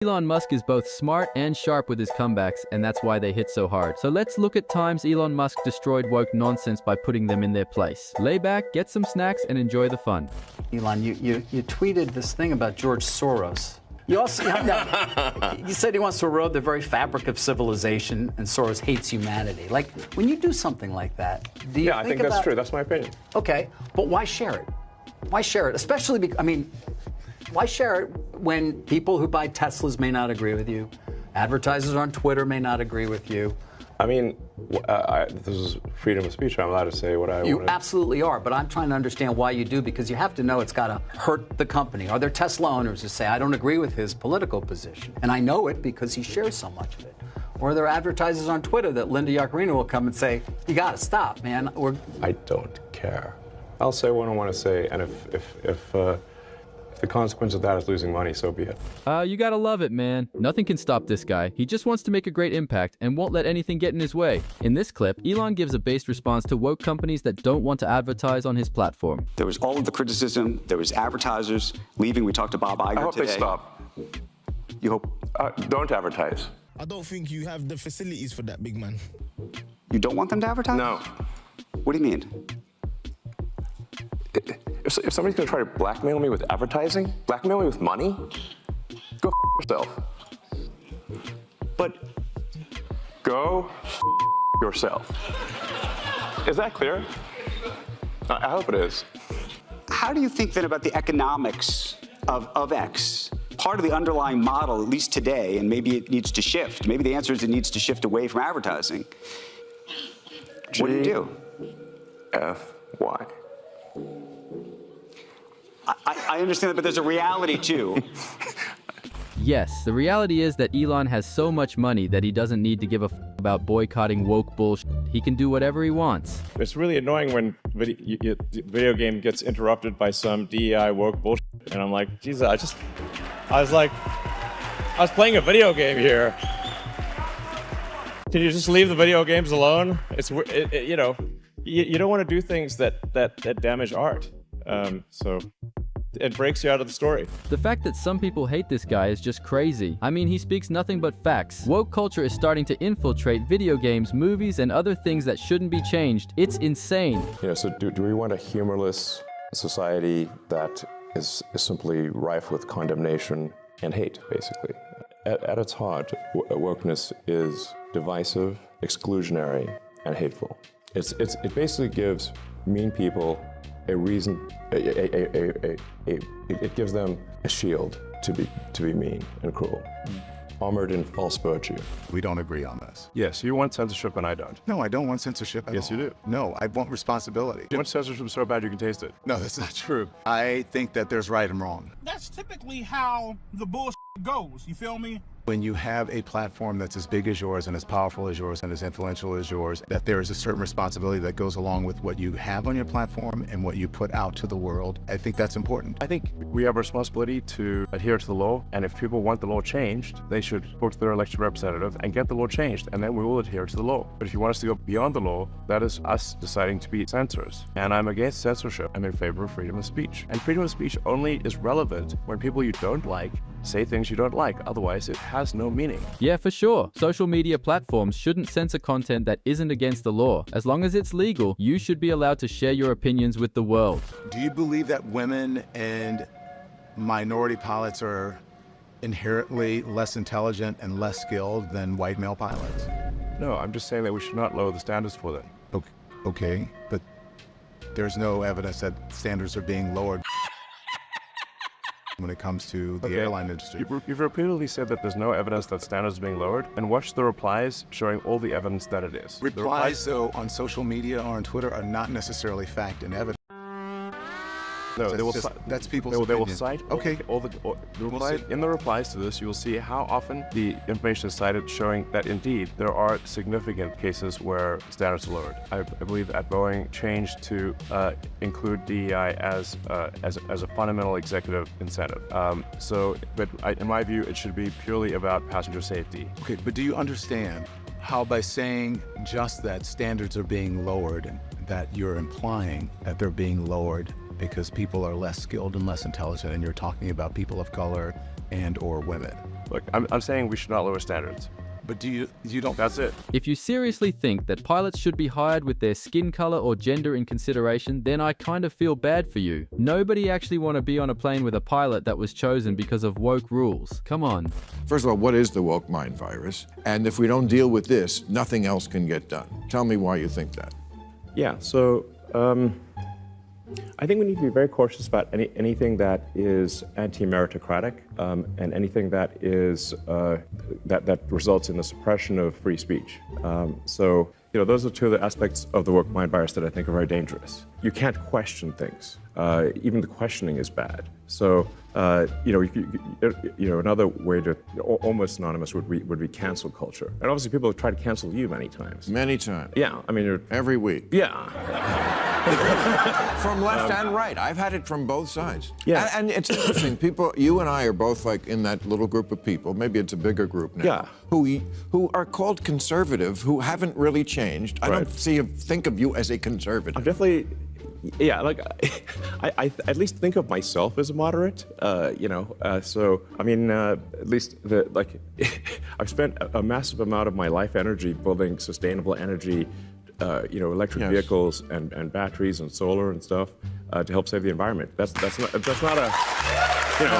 Elon Musk is both smart and sharp with his comebacks, and that's why they hit so hard. So let's look at times Elon Musk destroyed woke nonsense by putting them in their place. Lay back, get some snacks, and enjoy the fun. Elon, you tweeted this thing about George Soros. You also you said he wants to erode the very fabric of civilization, and Soros hates humanity. Like, when you do something like that, do you I think that's true. That's my opinion. Okay, but why share it? Why share it? Especially because, why share it when people who buy Teslas may not agree with you, advertisers on Twitter may not agree with you? This is freedom of speech. I'm allowed to say what I want. You absolutely are, but I'm trying to understand why you do, because you have to know it's got to hurt the company. Are there Tesla owners who say, I don't agree with his political position, and I know it because he shares so much of it? Or are there advertisers on Twitter that Linda Yaccarino will come and say, you got to stop, man? I don't care. I'll say what I want to say, and if the consequence of that is losing money, so be it. You gotta love it, man. Nothing can stop this guy. He just wants to make a great impact and won't let anything get in his way. In this clip, Elon gives a based response to woke companies that don't want to advertise on his platform. There was all of the criticism. There was advertisers leaving. We talked to Bob Iger today. I hope they stop. You hope? Don't advertise. I don't think you have the facilities for that, big man. You don't want them to advertise? No. What do you mean? If somebody's going to try to blackmail me with advertising, blackmail me with money, go yourself. But go yourself. Is that clear? I hope it is. how do you think then about the economics of X? Part of the underlying model, at least today, and maybe it needs to shift. Maybe the answer is it needs to shift away from advertising. What do you do? F-Y. I understand that, but there's a reality too. Yes, the reality is that Elon has so much money that he doesn't need to give a about boycotting woke bullshit. He can do whatever he wants. It's really annoying when the video game gets interrupted by some DEI woke bullshit, and I'm like, Jesus, I was playing a video game here. Can you just leave the video games alone? You know, you don't want to do things that damage art. So it breaks you out of the story. The fact that some people hate this guy is just crazy. I mean, he speaks nothing but facts. Woke culture is starting to infiltrate video games, movies, and other things that shouldn't be changed. It's insane. You know, so do we want a humorless society that is simply rife with condemnation and hate, basically? At its heart, wokeness is divisive, exclusionary, and hateful. It basically gives mean people a reason, it gives them a shield to be mean and cruel, armored in false virtue. We don't agree on this. Yes, you want censorship and I don't. No, I don't want censorship at Yes, all. you do. No, I want responsibility. You want censorship so bad you can taste it. No, that's not true. I think that there's right and wrong. That's typically how the bullshit goes, you feel me? When you have a platform that's as big as yours and as powerful as yours and as influential as yours, that there is a certain responsibility that goes along with what you have on your platform and what you put out to the world. I think that's important. I think we have a responsibility to adhere to the law, and if people want the law changed, they should go to their elected representative and get the law changed, and then we will adhere to the law. But if you want us to go beyond the law, that is us deciding to be censors. And I'm against censorship. I'm in favor of freedom of speech. And freedom of speech only is relevant when people you don't like say things you don't like. Otherwise, it has no meaning. Yeah, for sure. Social media platforms shouldn't censor content that isn't against the law. As long as it's legal, you should be allowed to share your opinions with the world. Do you believe that women and minority pilots are inherently less intelligent and less skilled than white male pilots? No, I'm just saying that we should not lower the standards for them. Okay, but there's no evidence that standards are being lowered when it comes to the airline industry. You've repeatedly said that there's no evidence that standards are being lowered, and watch the replies showing all the evidence that it is. Replies, though, on social media or on Twitter are not necessarily fact and evidence. No, that's people's They will opinion. cite Okay. in the replies to this. You will see how often the information is cited, showing that indeed there are significant cases where standards are lowered. I believe at Boeing changed to include DEI as a fundamental executive incentive. In my view, it should be purely about passenger safety. Okay, but do you understand how by saying just that standards are being lowered, that you're implying that they're being lowered because people are less skilled and less intelligent, and you're talking about people of color and or women? Look, I'm saying we should not lower standards. But you don't. That's it. If you seriously think that pilots should be hired with their skin color or gender in consideration, then I kind of feel bad for you. Nobody actually want to be on a plane with a pilot that was chosen because of woke rules. Come on. First of all, what is the woke mind virus? And if we don't deal with this, nothing else can get done. Tell me why you think that. Yeah, so I think we need to be very cautious about anything that is anti-meritocratic and anything that is that results in the suppression of free speech. So, those are two of the aspects of the woke mind virus that I think are very dangerous. You can't question things. Even the questioning is bad. So, another way to almost synonymous would be cancel culture. And obviously, people have tried to cancel you many times. Many times. Yeah, I mean, every week. Yeah. From left and right. I've had it from both sides. Yeah. And it's interesting. People, you and I are both like in that little group of people, maybe it's a bigger group now, Yeah. who are called conservative, who haven't really changed. I don't think of you as a conservative. I'm definitely, yeah, like, I at least think of myself as a moderate, so, I mean, at least, I've spent a massive amount of my life energy building sustainable energy, electric vehicles and batteries and solar and stuff to help save the environment. That's not a, No.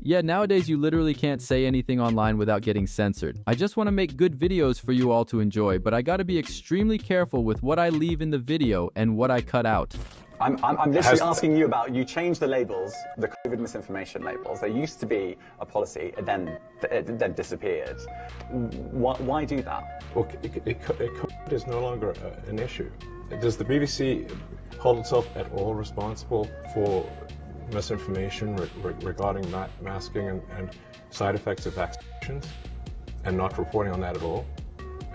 Yeah, nowadays you literally can't say anything online without getting censored. I just want to make good videos for you all to enjoy, but I gotta be extremely careful with what I leave in the video and what I cut out. I'm literally asking you about, you changed the labels, the COVID misinformation labels. There used to be a policy, and then it disappeared. Why do that? Well, COVID is no longer an issue. Does the BBC hold itself at all responsible for misinformation regarding masking and side effects of vaccinations, and not reporting on that at all?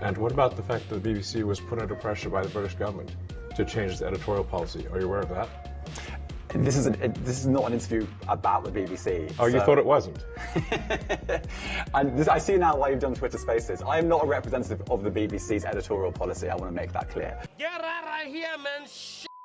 And what about the fact that the BBC was put under pressure by the British government to change its editorial policy? Are you aware of that? This is not an interview about the BBC. Oh, you thought it wasn't? I see now why you've done Twitter Spaces. I am not a representative of the BBC's editorial policy. I want to make that clear. Get out of here, man.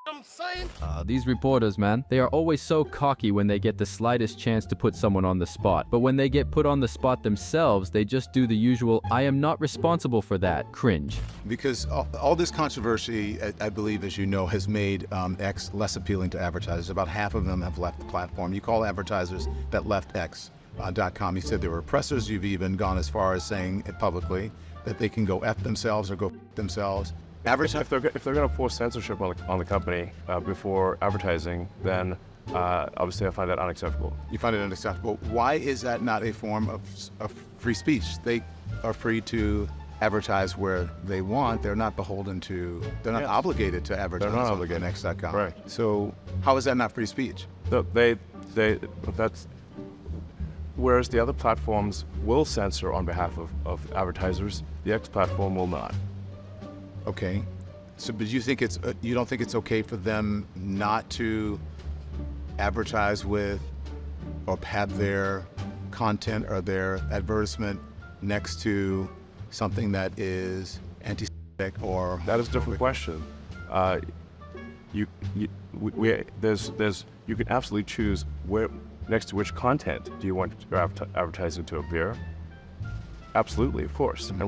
I'm saying. These reporters, man, they are always so cocky when they get the slightest chance to put someone on the spot. But when they get put on the spot themselves, they just do the usual, I am not responsible for that, cringe. Because all this controversy, I believe, as you know, has made X less appealing to advertisers. About half of them have left the platform. You call advertisers that left X.com. You said they were oppressors. You've even gone as far as saying it publicly that they can go F themselves or go F themselves. If they're going to force censorship on the company before advertising, then obviously I find that unacceptable. You find it unacceptable. Why is that not a form of free speech? They are free to advertise where they want. They're not beholden to, they're not obligated to advertise. They're not obligated. On X.com. Right. So how is that not free speech? That's, whereas the other platforms will censor on behalf of advertisers, the X platform will not. Okay, so but you think you don't think it's okay for them not to advertise with or have their content or their advertisement next to something that is anti-Semitic or? That is a different question. You can absolutely choose where next to which content do you want your advertising to appear. Absolutely, of course. And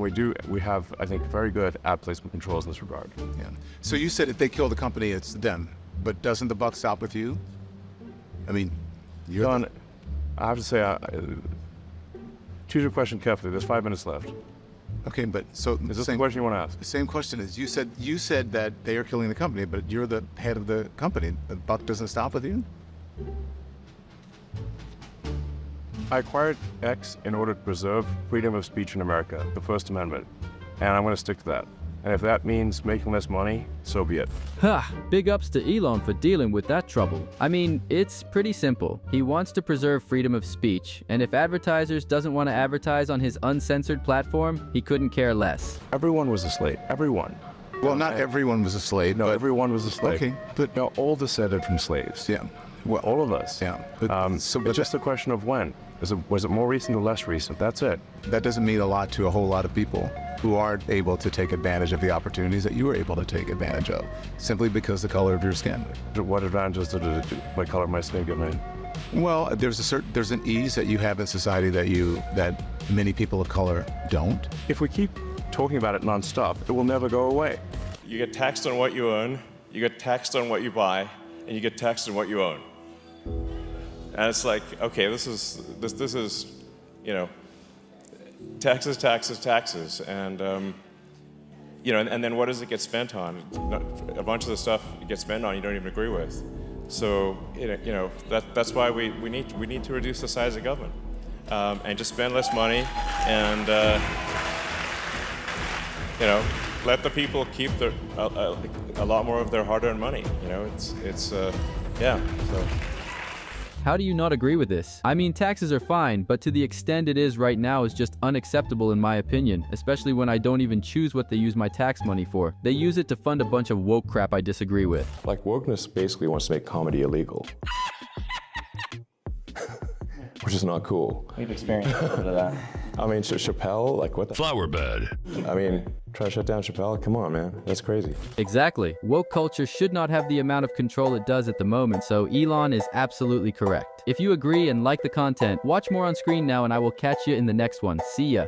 we have, I think, very good ad placement controls in this regard. Yeah. So you said if they kill the company, it's them. But doesn't the buck stop with you? I mean, you're Don, I have to say, choose your question carefully. There's 5 minutes left. Okay, but so is this the question you want to ask? The same question is you said that they are killing the company, but you're the head of the company. The buck doesn't stop with you? I acquired X in order to preserve freedom of speech in America, the First Amendment, and I'm going to stick to that. And if that means making less money, so be it. Ha! Big ups to Elon for dealing with that trouble. I mean, it's pretty simple. He wants to preserve freedom of speech, and if advertisers doesn't want to advertise on his uncensored platform, he couldn't care less. Everyone was a slave. Everyone. Well, not everyone was a slave. No, everyone was a slave. Okay, but no, all descended from slaves. Yeah. Well, all of us. Yeah. It's just a question of when. Was it more recent or less recent? That's it. That doesn't mean a lot to a whole lot of people who aren't able to take advantage of the opportunities that you were able to take advantage of, simply because the color of your skin. What advantages did my color of my skin give me? Well, there's an ease that you have in society that many people of color don't. If we keep talking about it nonstop, it will never go away. You get taxed on what you own, you get taxed on what you buy, and you get taxed on what you own. And it's like, okay, this is you know, taxes, taxes, taxes, and you know, and then what does it get spent on? A bunch of the stuff it gets spent on you don't even agree with. So you know that's why we need to reduce the size of government and just spend less money and you know, let the people keep a lot more of their hard-earned money. You know, it's yeah. So. How do you not agree with this? I mean, taxes are fine, but to the extent it is right now is just unacceptable in my opinion, especially when I don't even choose what they use my tax money for. They use it to fund a bunch of woke crap I disagree with. Like, wokeness basically wants to make comedy illegal. Which is not cool. We've experienced a bit of that. I mean, Chappelle, like what the? Flower bed. I mean, try to shut down Chappelle? Come on, man. That's crazy. Exactly. Woke culture should not have the amount of control it does at the moment, so Elon is absolutely correct. If you agree and like the content, watch more on screen now and I will catch you in the next one. See ya.